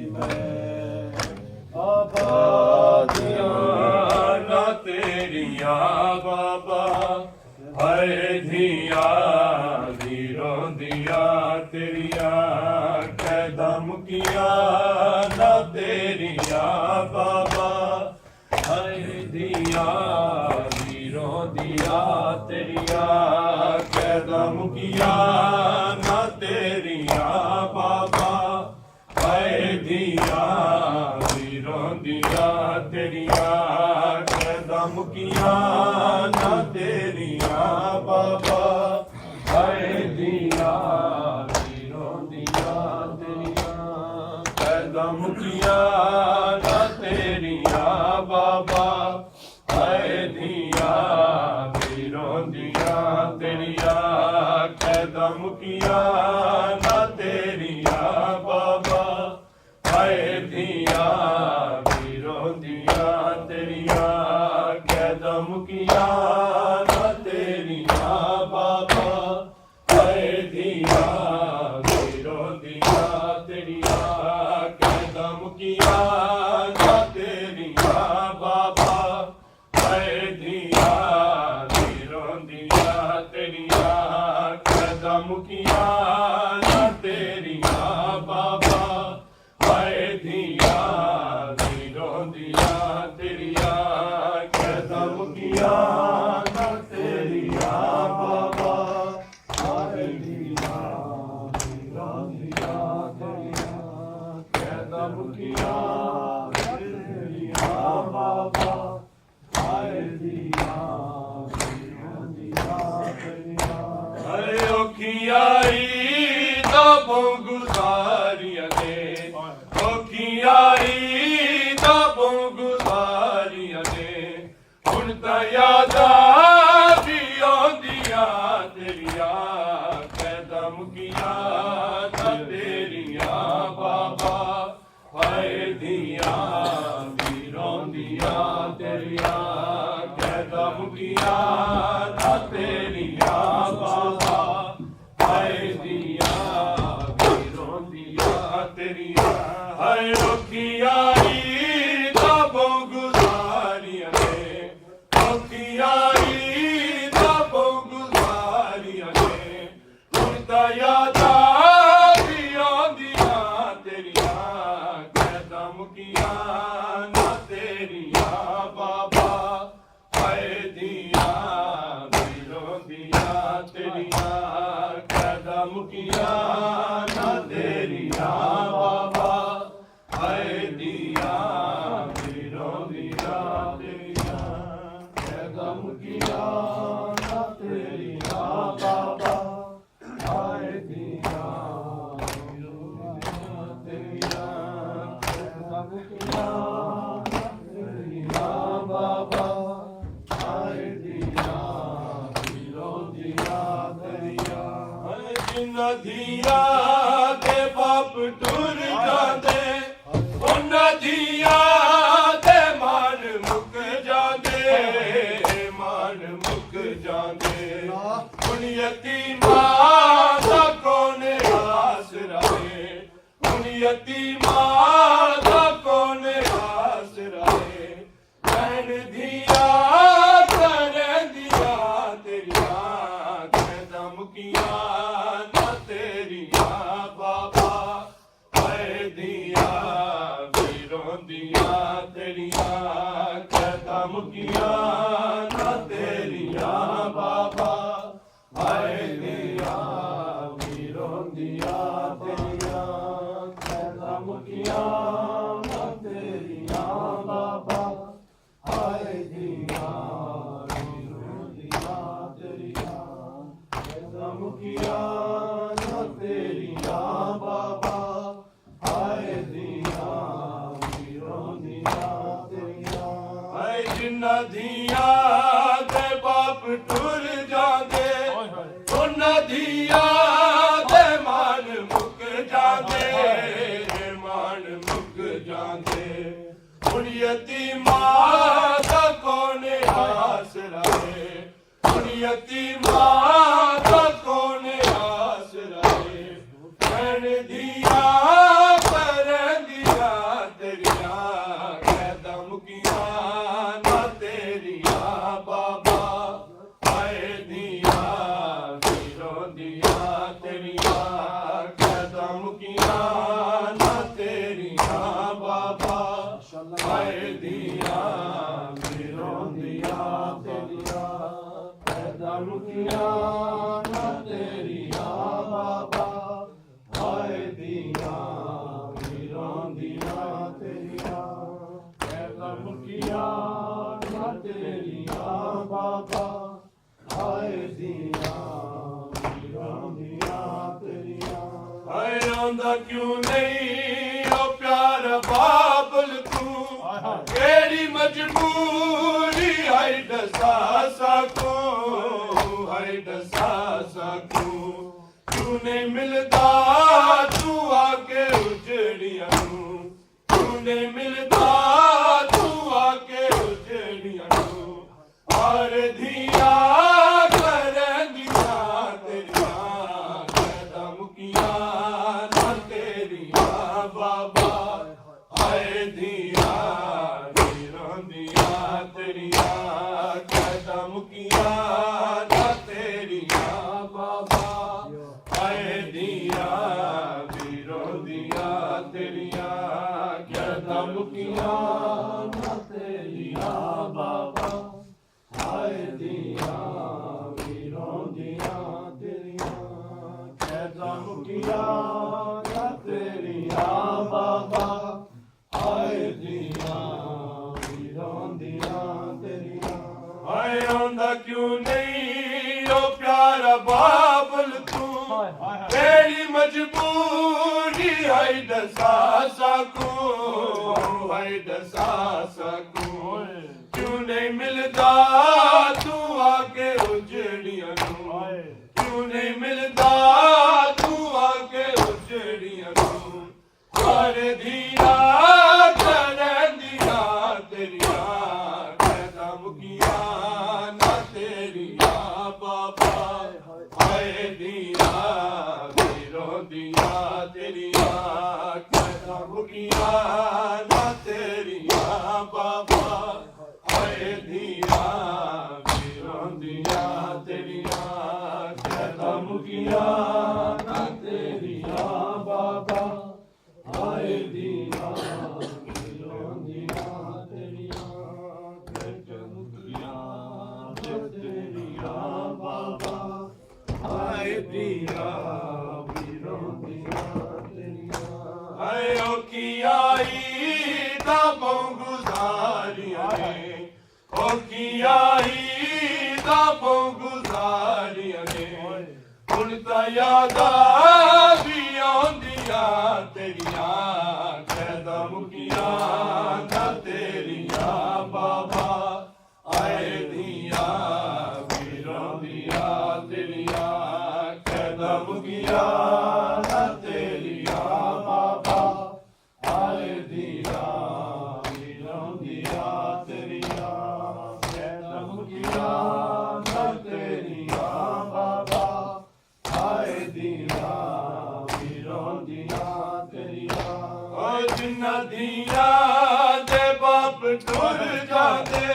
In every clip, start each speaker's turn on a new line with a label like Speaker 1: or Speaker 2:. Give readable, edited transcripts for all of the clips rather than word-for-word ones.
Speaker 1: ਮੈਂ ਆਬਾਦੀਆਂ ਨਾ ਤੇਰੀਆਂ ਬਾਬਾ ਹਾਏ ਧੀਆਂ ਦੀ ਰੋਂਦੀਆਂ ਤੇਰੀਆਂ ਕਦਮ ਕੀਆਂ ਨਾ ਤੇਰੀਆਂ ਬਾਬਾ ਹਾਏ ਧੀਆਂ ਦੀ ਰੋਂਦੀਆਂ ਤੇਰੀਆਂ ਕਦਮ ਕੀਆਂ ਨਾ ਤੇਰੀਆਂ ਬਾਬਾ ਹਾਏ ਧੀਆਂ ਦੀ ਰੋਂਦੀਆਂ ਤੇਰੀਆਂ ਕਦਮ ਕੀਆਂ ਨਾ ਤੇਰੀਆਂ ਬਾਬਾ ਹਾਏ ਧੀਆਂ ਦੀ ਰੋਂਦੀਆਂ ਤੇਰੀਆਂ ਕਦਮ ਕੀਆਂ ਨਾ ਤੇਰੀਆਂ ਬਾਬਾ ਹਾਏ ਧੀਆਂ ਦੀ ਰੋਂਦੀਆਂ ਤੇਰੀਆਂ ਕਦਮ ਕੀਆਂ ਨਾ ਤੇਰੀਆਂ ਬਾਬਾ ਹਾਏ ਧੀਆਂ ਦੀ ਰੋਂਦੀਆਂ ਤੇਰੀਆਂ ਕਦਮ ਕੀਆਂ ਨਾ ਤੇਰੀਆਂ ਬਾਬਾ ਹਾਏ ਧੀਆਂ ਦੀ ਰੋਂਦੀਆਂ ਤੇਰੀਆਂ ਕਦਮ ਕੀਆਂ ਨਾ ਤੇਰੀਆਂ ਬਾਬਾ ਹਾਏ ਧੀਆਂ ਦੀ ਰੋਂਦੀਆਂ ਤੇਰੀਆਂ ਕਦਮ ਕੀਆਂ ਨਾ ਤੇਰੀਆਂ ਬਾਬਾ ਹਾਏ ਧੀਆਂ ਦੀ ਰੋਂਦੀਆਂ ਤੇਰੀਆਂ ਕਦਮ ਕੀਆਂ ਨਾ ਤੇਰੀਆਂ ਬਾਬਾ ਹਾਏ ਧੀਆਂ ਦੀ ਰੋਂਦੀਆਂ ਤੇਰੀਆਂ ਕਦਮ ਕੀਆਂ ਨਾ ਤੇਰੀਆਂ ਬਾਬਾ ਹਾਏ ਧੀਆਂ ਦੀ ਰੋਂਦੀਆਂ ਤੇਰੀਆਂ ਹਾਏ ਔਖੀਆਈ ਦਾ ਗੁਜ਼ਾਰੀਆਂ ਨੇ ਔਖੀਆਈ ਦਾ ਗੁਜ਼ਾਰੀਆਂ ਨੇ ਹੁਣ ਤਾਂ ਯਾਦਾਂ ਵੀ ਆਉਂਦੀਆਂ ਤੇਰੀਆਂ ਕਦਮ ਕੀਆਂ ਨਾ ਤੇਰੀਆਂ ਬਾਬਾ ਹਾਏ ਧੀਆਂ ਦੀ ਰੋਂਦੀਆਂ ਤੇਰੀਆਂ ਕਦਮ ਕੀਆਂ ਨਾ ਤੇਰੀਆਂ ਬਾਬਾ ਹਾਏ ਧੀਆਂ ਦੀ ਰੋਂਦੀਆਂ ਤੇਰੀਆਂ ਹਾਏ ਔਖੀਆਈ ਦਾ ਗੁਜ਼ਾਰੀਆਂ ਨੇ ਔਖੀਆਈ ਦਾ ਗੁਜ਼ਾਰੀਆਂ ਨੇ ਹੁਣ ਤਾਂ ਯਾਦਾਂ ਵੀ ਆਉਂਦੀਆਂ ਤੇਰੀਆਂ ਕਦਮ ਕੀਆਂ ਨਾ ਤੇਰੀਆਂ ਬਾਬਾ ਹਾਏ ਧੀਆਂ ਦੀ ਰੋਂਦੀਆਂ ਤੇਰੀਆਂ ਕਦਮ ਕੀਆਂ ਨਾ ਤੇਰੀਆਂ ਬਾਬਾ ਹਾਏ ਧੀਆਂ ਦੀ ਰੋਂਦੀਆਂ ਤੇਰੀਆਂ ਕਦਮ ਕੀਆਂ ਨਾ ਤੇਰੀਆਂ ਬਾਬਾ ਹਾਏ ਧੀਆਂ ਦੀ ਰੋਂਦੀਆਂ ਤੇਰੀਆਂ ਕਦਮ ਕੀਆਂ ਨਾ ਤੇਰੀਆਂ ਬਾਬਾ ਹਾਏ ਧੀਆਂ ਦੀ ਰੋਂਦੀਆਂ ਤੇਰੀਆਂ ਜਿਨ੍ਹਾਂ ਧੀਆਂ ਦੇ ਬਾਪ ਟੁਰ ਜਾਂਦੇ ਉਹਨਾਂ ਧੀਆਂ ਦੇ ਮਾਨ ਮੁੱਕ ਜਾਂਦੇ ਮਾਨ ਮੁੱਕ ਜਾਂਦੇ ਹੁਣ ਯਤੀਮਾਂ ਦਾ ਕੌਣ ਆਸਰਾ ਹੈ ਹੁਣ ਯਤੀਮਾਂ ਦਾ ਕੌਣ ਆਸਰਾ ਹੈ ਭੈਣ ਧੀਆਂ ਕਰਦੀਆਂ ਤੇਰੀਆਂ ਕਦਮ ਕੀਆਂ ਨਾ ਤੇਰੀਆਂ ਬਾਬਾ ਹਾਏ ਧੀਆਂ ਦੀ ਰੋਂਦੀਆਂ ਤੇਰੀਆਂ ਕਦਮ ਕੀਆਂ ਨਾ ਤੇਰੀਆਂ ਬਾਬਾ ਹਾਏ ਧੀਆਂ ਦੀ ਰੋਂਦੀਆਂ ਤੇਰੀਆਂ ਕਦਮ ਕੀਆਂ ਨਾ ਤੇਰੀਆਂ ਬਾਬਾ ਹਾਏ ਧੀਆਂ ਦੀ ਰੋਂਦੀਆਂ ਤੇਰੀਆਂ ਕਦਮ ਕੀਆਂ ਨਾ ਤੇਰੀਆਂ ਬਾਬਾ ਹਾਏ ਧੀਆਂ ਦੀ ਰੋਂਦੀਆਂ ਤੇਰੀਆਂ ਹਾਏ ਜਿਨ੍ਹਾਂ ਧੀਆਂ ਦੇ ਬਾਪ ਟੁਰ ਜਾਂਦੇ ਉਹਨਾਂ ਧੀਆਂ ਦੇ ਮਾਨ ਮੁੱਕ ਜਾਂਦੇ ਮਾਨ ਮੁੱਕ ਜਾਂਦੇ ਹੁਣ ਯਤੀਮਾਂ ਦਾ ਕੌਣ ਆਸਰਾ ਹੈ ਹੁਣ ਯਤੀਮਾਂ ਦਾ ਕੌਣ ਆਸਰਾ ਹੈ ਭੈਣ ਦੀਆਂ ਮੁਕੀਆਂ ਨਾ ਤੇਰੀਆਂ ਬਾਬਾ ਹਾਏ ਦੀਆਂ ਵੀਰਾਂ ਦੀਆਂ ਤੇਰੀਆਂ ਕੈਦਾਂ ਮੁਕੀਆਂ ਨਾ ਤੇਰੀਆਂ ਬਾਬਾ ਹਾਏ ਦੀਆਂ ਵੀਰਾਂ ਦੀਆਂ ਤੇਰੀਆਂ ਹਾਏ ਆਉਂਦਾ ਕਿਉਂ ਨਹੀਂ ਉਹ ਪਿਆਰਾ ਬਾਬਲ ਤੂੰ ਕਿਹੜੀ ਮਜਬੂਰੀ ਹਾਏ ਦਸਾ ਸਕੋ ਹਾਏ ਦਸਾ ਸਕੋ ਤੂੰ ਨਹੀਂ ਮਿਲਦਾ ਤੂੰ ਆ ਕੇ ਉਜੜੀਆਂ ਨੂੰ ਤੂੰ ਨਹੀਂ ਮਿਲਦਾ ਤੂੰ ਆ ਕੇ ਉਜੜੀਆਂ ਨੂੰ ਹਰ ਧੀਆਂ ਕਰਦੀਆਂ ਤੇਰੀਆਂ ਕੈਦਾਂ ਮੁਕੀਆਂ ਨਾ ਤੇਰੀਆਂ ਬਾਬਾ ਹਾਏ ਧੀਆਂ ਵੀਰਾਂ ਦੀਆਂ ਤੇਰੀਆਂ ਕੈਦਾਂ ਮੁਕੀਆਂ ਨਾ ਤੇਰੀਆਂ ਬਾਬਾ ਹਾਏ ਦੀਆਂ ਵੀਰਾਂ ਦੀਆਂ ਤੇਰੀਆਂ ਕੈਦਾਂ ਮੁਕੀਆਂ ਨਾ ਤੇਰੀਆਂ ਬਾਬਾ ਹਾਏ ਦੀਆਂ ਵੀਰਾਂ ਦੀਆਂ ਤੇਰੀਆਂ ਕੈਦਾਂ ਮੁਕੀਆਂ ਨਾ ਤੇਰੀਆਂ ਬਾਬਾ ਹਾਏ ਦੀਆਂ ਵੀਰਾਂ ਦੀਆਂ ਤੇਰੀਆਂ ਹਾਏ ਆਉਂਦਾ ਕਿਉਂ ਨਹੀਂ ਉਹ ਪਿਆਰਾ ਬਾਬਲ ਤੂੰ ਤੇਰੀ ਮਜਬੂਰੀ ਹਾਏ ਦਸਾ ਸਕੋ ਹਾਏ ਦਸਾ ਸਕੋ ਕਿਉਂ ਨਹੀਂ ਮਿਲਦਾ ਤੂੰ ਆ ਕੇ ਉਜੜੀਆਂ ਨੂੰ ਕਿਉਂ ਨਹੀਂ ਮਿਲਦਾ ਤੂੰ ਆ ਕੇ ਉਜੜੀਆਂ ਨੂੰ ਹਰ ਧੀਆਂ ਕਰਦੀਆਂ ਤੇਰੀਆਂ ਕੈਦਾਂ ਮੁਕੀਆਂ ਨਾ ਤੇਰੀਆਂ ਬਾਬਾ ਹਾਏ ਧੀਆਂ ਵੀਰਾਂ ਦੀਆਂ ਤੇਰੀਆਂ ਕੈਦਾਂ ਮੁਕੀਆਂ ਨਾ ਤੇਰੀਆਂ ਬਾਬਾ ਹਾਏ ਧੀਆਂ ਵੀਰਾਂ ਦੀਆਂ ਤੇਰੀਆਂ ਕੈਦਾਂ ਮੁਕੀਆਂ ਨਾ ਤੇਰੀਆਂ ਬਾਬਾ ਹਾਏ ਦੀਆਂ ਵੀਰਾਂ ਦੀਆਂ ਤੇਰੀਆਂ ਕੈਦਾਂ ਮੁਕੀਆਂ ਨਾ ਤੇਰੀਆਂ ਬਾਬਾ ਹਾਏ ਦੀਆਂ ਵੀਰਾਂ ਦੀਆਂ ਤੇਰੀਆਂ ਹਾਏ ਓ ਕੀ ਆਈ ਦਾ ਗੁਜ਼ਾਰੀਆਂ ਨੇ ਓ ਕੀ ਆਈ ਦਾ ਗੁਜ਼ਾਰੀਆਂ ਨੇ ਹੁਣ ਤਾਂ ਯਾਦਾਂ ਵੀ ਆਉਂਦੀਆਂ ਤੇਰੀਆਂ ਕੈਦਾਂ ਮੁਕੀਆਂ ਨਾ ਤੇਰੀਆਂ ਬਾਬਾ ਆਏ ਦੀਆਂ ਵੀਰਾਂ ਦੀਆਂ ਤੇਰੀਆਂ ਕੈਦਾਂ ਮੁਕੀਆਂ ਨਾ ਤੇਰੀਆਂ ਬਾਬਾ ਆਏ ਦੀਆਂ ਵੀਰਾਂ ਦੀਆਂ ਤੇਰੀਆਂ ਕੈਦਾਂ ਮੁਕੀਆਂ ਨਾ ਤੇਰੀਆਂ ਬਾਬਾ ਹਾਏ ਦੀਆਂ ਵੀਰਾਂ ਦੀਆਂ ਤੇਰੀਆਂ ਓ ਜਿਨ੍ਹਾਂ ਦੀਆਂ ਦੇ ਬਾਪ ਟੁਰ ਜਾਂਦੇ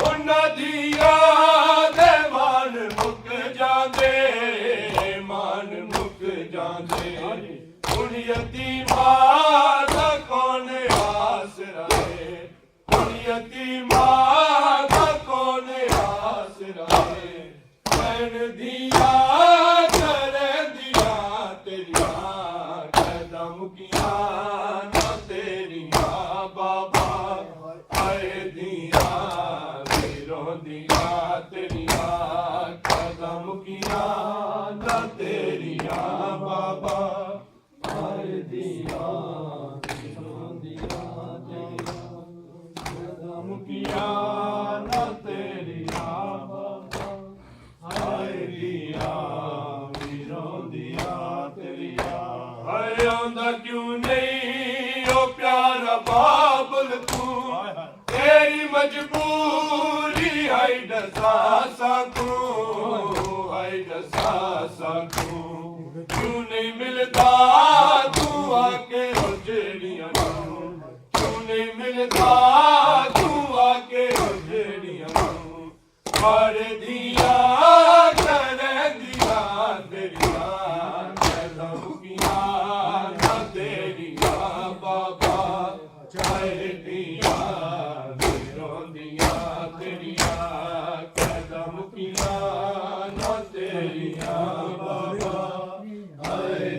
Speaker 1: ਉਹਨਾਂ ਦੀਆਂ ਦੇ ਮਾਨ ਮੁੱਕ ਜਾਂਦੇ ਮਾਨ ਮੁੱਕ ਜਾਂਦੇ ਹੁਣ ਯਤੀਮਾਂ ਦਾ ਕੌਣ ਆਸਰਾ ਹੈ ਹੁਣ ਯਤੀਮਾਂ ਦਾ ਕੌਣ ਆਸਰਾ ਹੈ ਭੈਣ ਦੀਆਂ ਕਰਦੀਆਂ ਤੇਰੀਆਂ ਕੈਦਾਂ ਮੁਕੀਆਂ ਨਾ ਤੇਰੀਆਂ ਬਾਬਾ ਹਾਏ ਦੀਆਂ ਵੀਰਾਂ ਦੀਆਂ ਤੇਰੀਆਂ ਕੈਦਾਂ ਮੁਕੀਆਂ ਨਾ ਤੇਰੀਆਂ ਬਾਬਾ ਹਾਏ ਦੀਆਂ ਵੀਰਾਂ ਦੀਆਂ ਤੇਰੀਆਂ ਕੈਦਾਂ ਮੁਕੀਆਂ ਨਾ ਤੇਰੀਆਂ ਬਾਬਾ ਹਾਏ ਦੀਆਂ ਵੀਰਾਂ ਦੀਆਂ ਤੇਰੀਆਂ ਹਾਏ ਆਉਂਦਾ ਕਿਉਂ ਨਹੀਂ ਉਹ ਪਿਆਰਾ ਬਾਬਲ ਤੂੰ ਤੇਰੀ ਮਜਬੂਰੀ ਹਾਏ ਦਸਾ ਸਕੋ ਹਾਏ ਦਸਾ ਸਕੋ ਕਿਉਂ ਨਹੀਂ ਮਿਲਦਾ ਤੂੰ ਆ ਕੇ ਉਜੜੀਆਂ ਨੂੰ ਕਿਉਂ ਨਹੀਂ ਮਿਲਦਾ ਤੂੰ ਆ ਕੇ ਉਜੜੀਆਂ ਨੂੰ ਹਰ ਦੀਆਂ ਕਰਦੀਆਂ ਤੇਰੀਆਂ ਕੈਦਾਂ ਮੁਕੀਆਂ ਨਾ ਤੇਰੀਆਂ ਬਾਬਾ ਚਾਹੇ ਦੀਆਂ ਵੀਰਾਂ ਦੀਆਂ ਤੇਰੀਆਂ ਕੈਦਾਂ ਮੁਕੀਆਂ ਨਾ ਹਾਏ